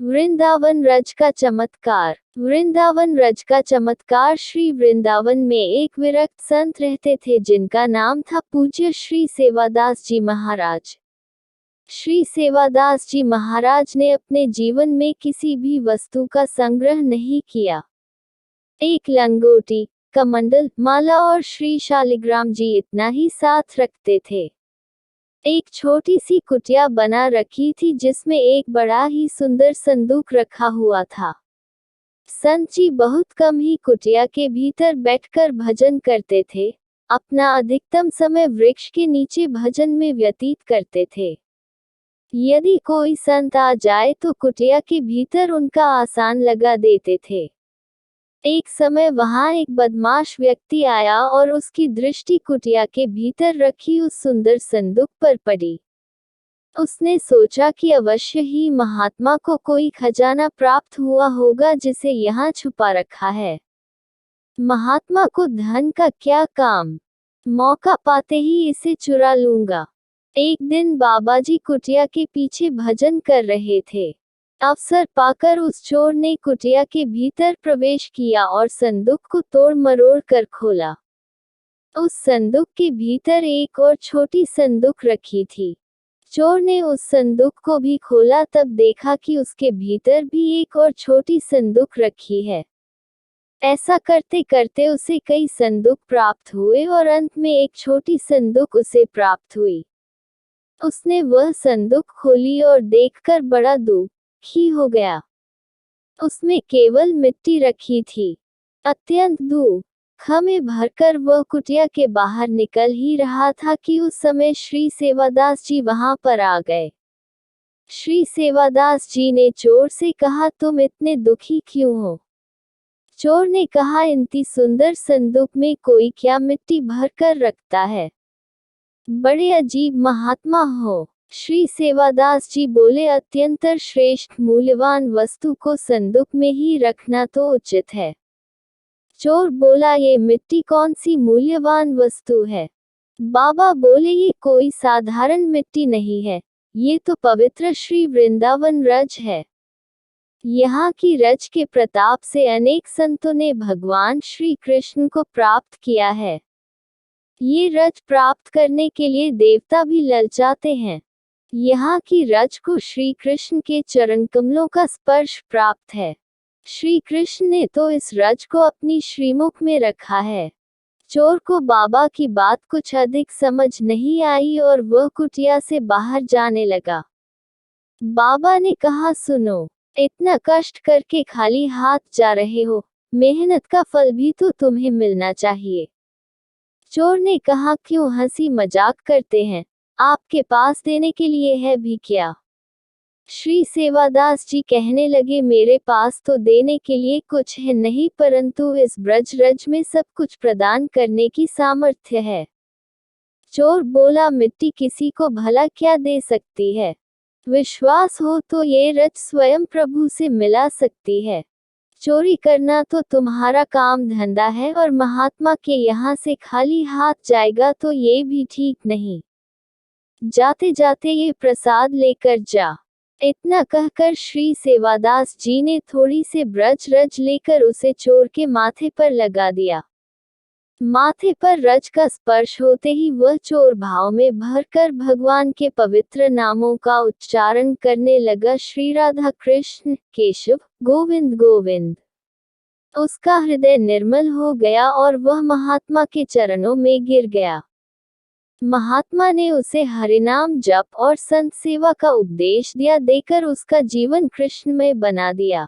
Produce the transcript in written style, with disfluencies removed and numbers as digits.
वृंदावन रज का चमत्कार। वृंदावन रज का चमत्कार। श्री वृंदावन में एक विरक्त संत रहते थे जिनका नाम था पूज्य श्री सेवादास जी महाराज। श्री सेवादास जी महाराज ने अपने जीवन में किसी भी वस्तु का संग्रह नहीं किया। एक लंगोटी, कमंडल, माला और श्री शालिग्राम जी इतना ही साथ रखते थे। एक छोटी सी कुटिया बना रखी थी जिसमें एक बड़ा ही सुंदर संदूक रखा हुआ था। संत जी बहुत कम ही कुटिया के भीतर बैठकर भजन करते थे। अपना अधिकतम समय वृक्ष के नीचे भजन में व्यतीत करते थे। यदि कोई संत आ जाए तो कुटिया के भीतर उनका आसन लगा देते थे। एक समय वहां एक बदमाश व्यक्ति आया और उसकी दृष्टि कुटिया के भीतर रखी उस सुंदर संदूक पर पड़ी। उसने सोचा कि अवश्य ही महात्मा को कोई खजाना प्राप्त हुआ होगा जिसे यहाँ छुपा रखा है। महात्मा को धन का क्या काम, मौका पाते ही इसे चुरा लूंगा। एक दिन बाबाजी कुटिया के पीछे भजन कर रहे थे। अवसर पाकर उस चोर ने कुटिया के भीतर प्रवेश किया और संदूक को तोड़ मरोड़ कर खोला। उस संदूक के भीतर एक और छोटी संदूक रखी थी। चोर ने उस संदूक को भी खोला, तब देखा कि उसके भीतर भी एक और छोटी संदूक रखी है। ऐसा करते करते उसे कई संदूक प्राप्त हुए और अंत में एक छोटी संदूक उसे प्राप्त हुई। उसने वह संदूक खोली और देखकर बड़ा दुखी हो गया। उसमें केवल मिट्टी रखी थी। अत्यंत दुख में भरकर वह कुटिया के बाहर निकल ही रहा था कि उस समय श्री सेवादास जी वहां पर आ गए। श्री सेवादास जी ने चोर से कहा, तुम इतने दुखी क्यों हो? चोर ने कहा, इतनी सुंदर संदूक में कोई क्या मिट्टी भरकर रखता है? बड़े अजीब महात्मा हो। श्री सेवादास जी बोले, अत्यंत श्रेष्ठ मूल्यवान वस्तु को संदूक में ही रखना तो उचित है। चोर बोला, ये मिट्टी कौन सी मूल्यवान वस्तु है? बाबा बोले, ये कोई साधारण मिट्टी नहीं है, ये तो पवित्र श्री वृंदावन रज है। यहाँ की रज के प्रताप से अनेक संतों ने भगवान श्री कृष्ण को प्राप्त किया है। ये रज प्राप्त करने के लिए देवता भी ललचाते हैं। यहाँ की रज को श्री कृष्ण के चरण कमलों का स्पर्श प्राप्त है। श्री कृष्ण ने तो इस रज को अपनी श्रीमुख में रखा है। चोर को बाबा की बात कुछ अधिक समझ नहीं आई और वह कुटिया से बाहर जाने लगा। बाबा ने कहा, सुनो, इतना कष्ट करके खाली हाथ जा रहे हो, मेहनत का फल भी तो तुम्हें मिलना चाहिए। चोर ने कहा, क्यों हंसी मजाक करते हैं, आपके पास देने के लिए है भी क्या? श्री सेवादास जी कहने लगे, मेरे पास तो देने के लिए कुछ है नहीं, परंतु इस ब्रज रज में सब कुछ प्रदान करने की सामर्थ्य है। चोर बोला, मिट्टी किसी को भला क्या दे सकती है? विश्वास हो तो ये रज स्वयं प्रभु से मिला सकती है। चोरी करना तो तुम्हारा काम धंधा है और महात्मा के यहाँ से खाली हाथ जाएगा तो ये भी ठीक नहीं। जाते जाते ये प्रसाद लेकर जा। इतना कहकर श्री सेवादास जी ने थोड़ी से ब्रज रज लेकर उसे चोर के माथे पर लगा दिया। माथे पर रज का स्पर्श होते ही वह चोर भाव में भरकर भगवान के पवित्र नामों का उच्चारण करने लगा, श्री राधा कृष्ण केशव गोविंद गोविंद। उसका हृदय निर्मल हो गया और वह महात्मा के चरणों में गिर गया। महात्मा ने उसे हरिनाम जप और संत सेवा का उपदेश दिया, देकर उसका जीवन कृष्णमय बना दिया।